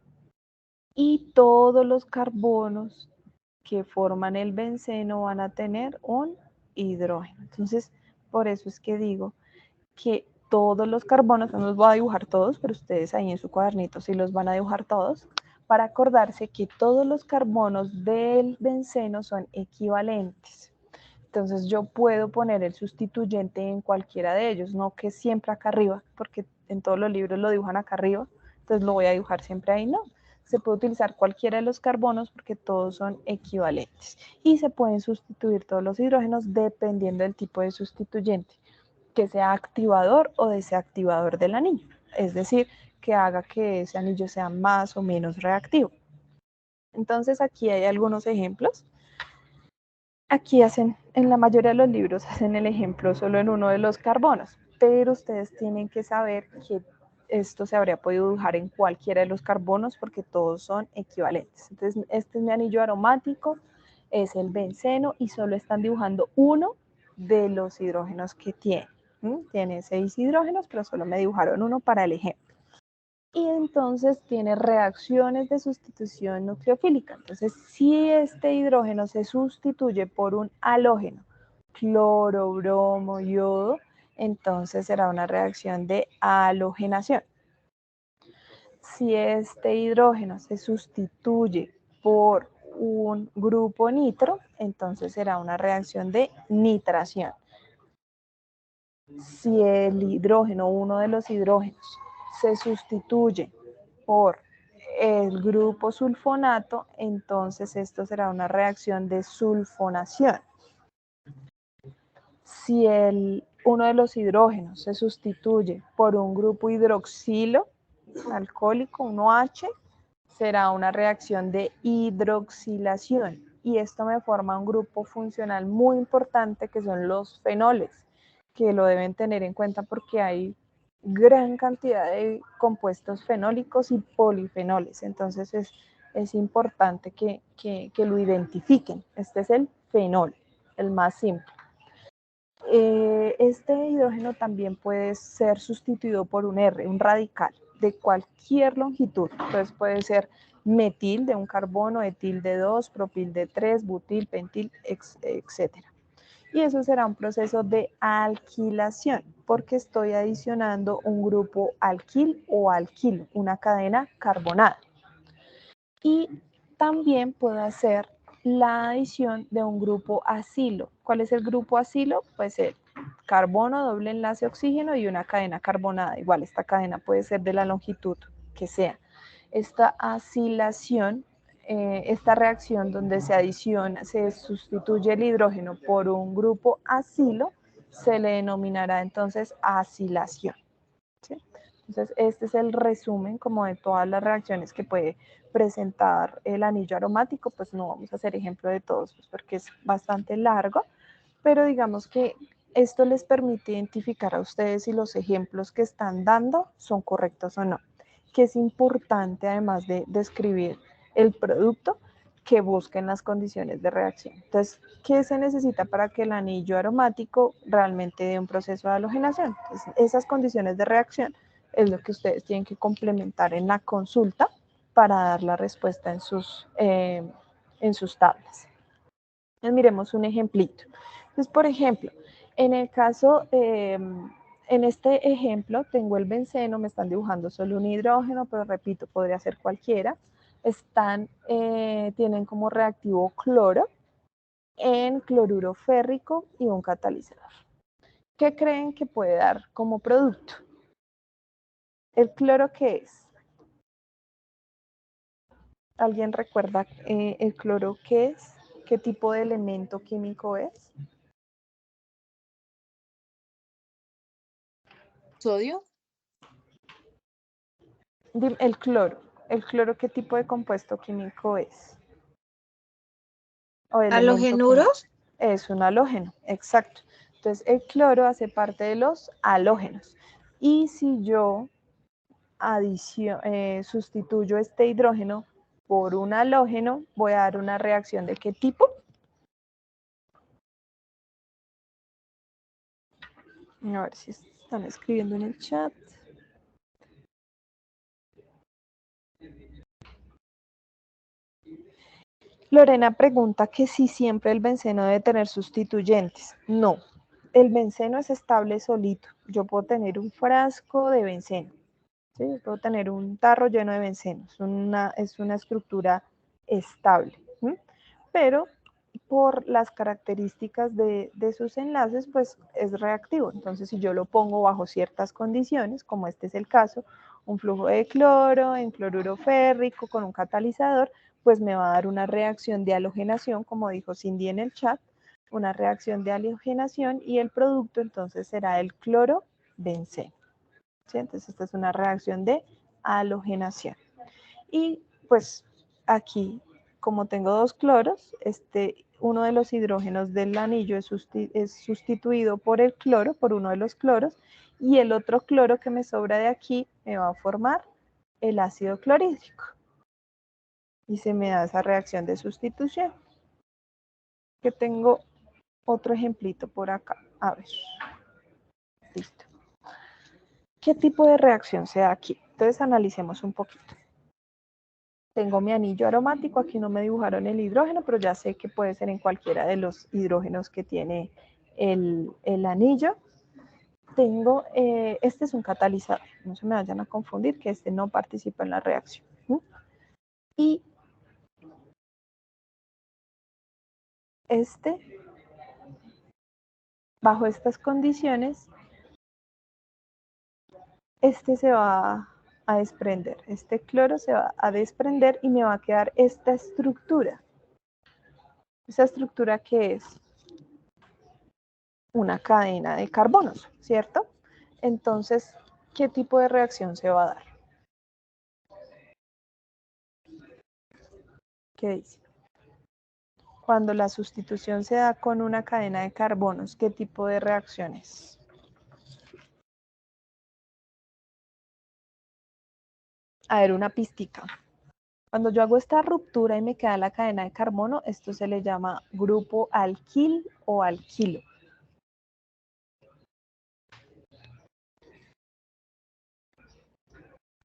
Y todos los carbonos que forman el benceno van a tener un hidrógeno. Entonces, por eso es que digo que todos los carbonos, no los voy a dibujar todos, pero ustedes ahí en su cuadernito sí los van a dibujar todos, para acordarse que todos los carbonos del benceno son equivalentes. Entonces yo puedo poner el sustituyente en cualquiera de ellos, no que siempre acá arriba, porque en todos los libros lo dibujan acá arriba, entonces lo voy a dibujar siempre ahí, no. Se puede utilizar cualquiera de los carbonos porque todos son equivalentes. Y se pueden sustituir todos los hidrógenos dependiendo del tipo de sustituyente, que sea activador o desactivador del anillo. Es decir, que haga que ese anillo sea más o menos reactivo. Entonces aquí hay algunos ejemplos. Aquí hacen, en la mayoría de los libros hacen el ejemplo solo en uno de los carbonos, pero ustedes tienen que saber que esto se habría podido dibujar en cualquiera de los carbonos porque todos son equivalentes. Entonces, este es mi anillo aromático, es el benceno y solo están dibujando uno de los hidrógenos que tiene. Tiene 6 hidrógenos, pero solo me dibujaron uno para el ejemplo. Y entonces tiene reacciones de sustitución nucleofílica. Entonces, si este hidrógeno se sustituye por un halógeno, cloro, bromo, yodo, entonces será una reacción de halogenación. Si este hidrógeno se sustituye por un grupo nitro, entonces será una reacción de nitración. Si el hidrógeno, uno de los hidrógenos, se sustituye por el grupo sulfonato, entonces esto será una reacción de sulfonación. Si uno de los hidrógenos se sustituye por un grupo hidroxilo alcohólico, 1H, será una reacción de hidroxilación. Y esto me forma un grupo funcional muy importante que son los fenoles, que lo deben tener en cuenta porque hay gran cantidad de compuestos fenólicos y polifenoles. Entonces es importante que lo identifiquen. Este es el fenol, el más simple. Este hidrógeno también puede ser sustituido por un R, un radical, de cualquier longitud. Entonces puede ser metil de un carbono, etil de 2, propil de 3, butil, pentil, etc. Y eso será un proceso de alquilación, porque estoy adicionando un grupo alquil o alquilo, una cadena carbonada. Y también puedo hacer la adición de un grupo acilo. ¿Cuál es el grupo acilo? Pues el carbono, doble enlace oxígeno y una cadena carbonada. Igual esta cadena puede ser de la longitud que sea. Esta acilación, esta reacción donde se sustituye el hidrógeno por un grupo acilo, se le denominará entonces acilación. ¿Sí? Entonces, este es el resumen como de todas las reacciones que puede presentar el anillo aromático. Pues no vamos a hacer ejemplo de todos, pues porque es bastante largo, pero digamos que esto les permite identificar a ustedes si los ejemplos que están dando son correctos o no. Que es importante, además de describir el producto, que busquen las condiciones de reacción. Entonces, ¿qué se necesita para que el anillo aromático realmente dé un proceso de halogenación? Entonces, esas condiciones de reacción es lo que ustedes tienen que complementar en la consulta para dar la respuesta en sus tablas. Entonces, miremos un ejemplito. Entonces, por ejemplo, en el caso, en este ejemplo, tengo el benceno, me están dibujando solo un hidrógeno, pero repito, podría ser cualquiera. Tienen como reactivo cloro en cloruro férrico y un catalizador. ¿Qué creen que puede dar como producto? ¿El cloro qué es? ¿Alguien recuerda el cloro qué es? ¿Qué tipo de elemento químico es? ¿Sodio? El cloro, ¿qué tipo de compuesto químico es? O ¿Halogenuros? Es un halógeno, exacto. Entonces, el cloro hace parte de los halógenos. Y si yo sustituyo este hidrógeno por un halógeno, voy a dar una reacción ¿de qué tipo? A ver si están escribiendo en el chat. Lorena pregunta que si siempre el benceno debe tener sustituyentes. No, el benceno es estable solito. Yo puedo tener un frasco de benceno ¿sí? Puedo tener un tarro lleno de benceno, es una estructura estable, ¿sí? Pero por las características de sus enlaces, pues es reactivo. Entonces, si yo lo pongo bajo ciertas condiciones, como este es el caso, un flujo de cloro en cloruro férrico con un catalizador, pues me va a dar una reacción de halogenación, como dijo Cindy en el chat, una reacción de halogenación y el producto entonces será el clorobenceno. ¿Sí? Entonces, esta es una reacción de halogenación. Y pues aquí, como tengo dos cloros, uno de los hidrógenos del anillo es sustituido por el cloro, por uno de los cloros, y el otro cloro que me sobra de aquí me va a formar el ácido clorhídrico. Y se me da esa reacción de sustitución. Que tengo otro ejemplito por acá. A ver. Listo. ¿Qué tipo de reacción se da aquí? Entonces analicemos un poquito. Tengo mi anillo aromático, aquí no me dibujaron el hidrógeno, pero ya sé que puede ser en cualquiera de los hidrógenos que tiene el anillo. Tengo, este es un catalizador, no se me vayan a confundir que este no participa en la reacción. Y bajo estas condiciones, se va a desprender, este cloro se va a desprender y me va a quedar esta estructura. ¿Esa estructura qué es? Una cadena de carbonos, ¿cierto? Entonces, ¿qué tipo de reacción se va a dar? ¿Qué dice? Cuando la sustitución se da con una cadena de carbonos, ¿qué tipo de reacciones? A ver, una piztica. Cuando yo hago esta ruptura y me queda la cadena de carbono, esto se le llama grupo alquil o alquilo.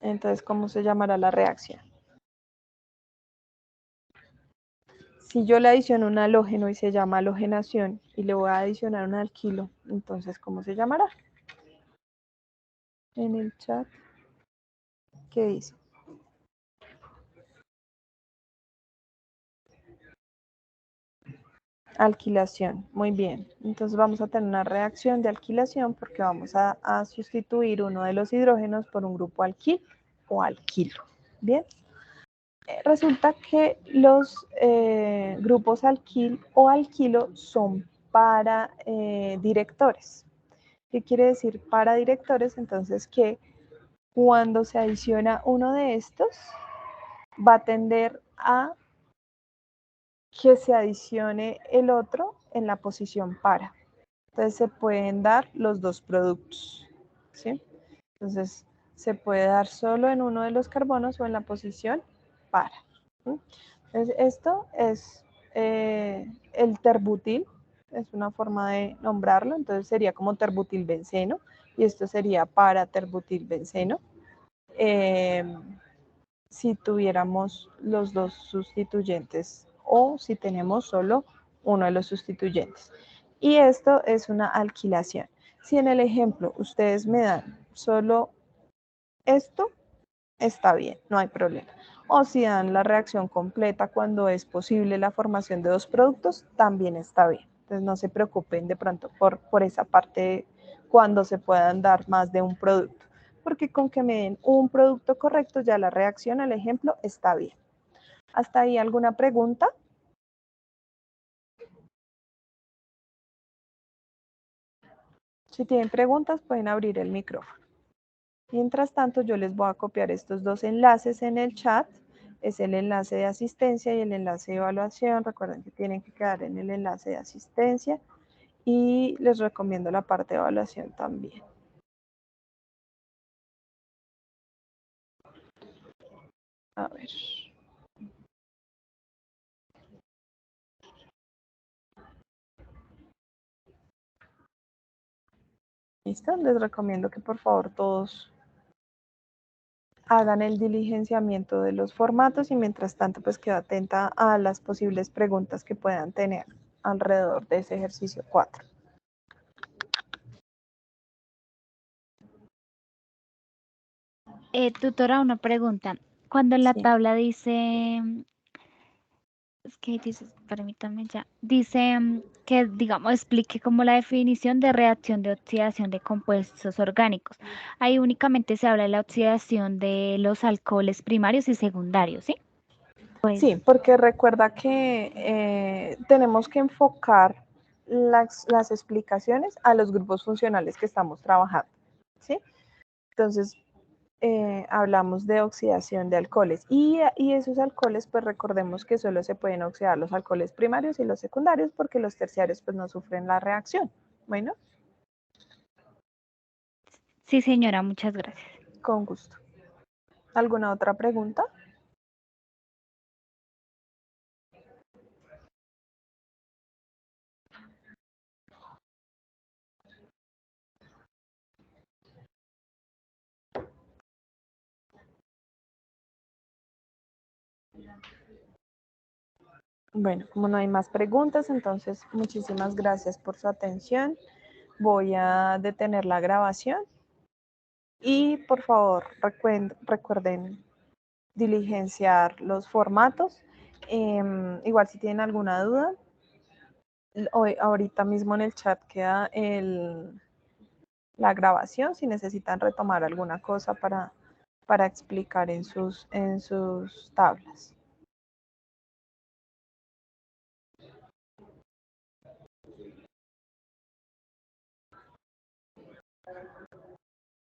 Entonces, ¿cómo se llamará la reacción? Si yo le adiciono un halógeno y se llama halogenación y le voy a adicionar un alquilo, entonces, ¿cómo se llamará? En el chat, ¿qué dice? Alquilación, muy bien. Entonces vamos a tener una reacción de alquilación porque vamos a sustituir uno de los hidrógenos por un grupo alquil o alquilo. Bien. Resulta que los grupos alquil o alquilo son para directores. ¿Qué quiere decir para directores? Entonces que cuando se adiciona uno de estos, va a tender a que se adicione el otro en la posición para. Entonces se pueden dar los dos productos, ¿sí? Entonces se puede dar solo en uno de los carbonos o en la posición para. ¿Sí? Entonces esto es el terbutil, es una forma de nombrarlo, entonces sería como terbutilbenceno y esto sería para terbutilbenceno. Si tuviéramos los dos sustituyentes o si tenemos solo uno de los sustituyentes. Y esto es una alquilación. Si en el ejemplo ustedes me dan solo esto, está bien, no hay problema. O si dan la reacción completa cuando es posible la formación de dos productos, también está bien. Entonces no se preocupen de pronto por esa parte cuando se puedan dar más de un producto. Porque con que me den un producto correcto, ya la reacción al ejemplo está bien. ¿Hasta ahí alguna pregunta? Si tienen preguntas, pueden abrir el micrófono. Mientras tanto, yo les voy a copiar estos dos enlaces en el chat. Es el enlace de asistencia y el enlace de evaluación. Recuerden que tienen que quedar en el enlace de asistencia. Y les recomiendo la parte de evaluación también. A ver. ¿Listo? Les recomiendo que por favor todos hagan el diligenciamiento de los formatos y mientras tanto pues quedo atenta a las posibles preguntas que puedan tener alrededor de ese ejercicio 4. Tutora, una pregunta. Cuando en la Sí. tabla dice, es que dice, permítame ya, dice que, digamos, explique como la definición de reacción de oxidación de compuestos orgánicos. Ahí únicamente se habla de la oxidación de los alcoholes primarios y secundarios, ¿sí? Pues, Sí, porque recuerda que tenemos que enfocar las explicaciones a los grupos funcionales que estamos trabajando, ¿sí? Entonces, hablamos de oxidación de alcoholes y esos alcoholes, pues recordemos que solo se pueden oxidar los alcoholes primarios y los secundarios porque los terciarios pues no sufren la reacción. Bueno, sí, señora, muchas gracias. con gusto. ¿Alguna otra pregunta? Bueno, como no hay más preguntas, entonces muchísimas gracias por su atención. Voy a detener la grabación y por favor recuerden diligenciar los formatos. Igual si tienen alguna duda, ahorita mismo en el chat queda la grabación si necesitan retomar alguna cosa para explicar en sus tablas.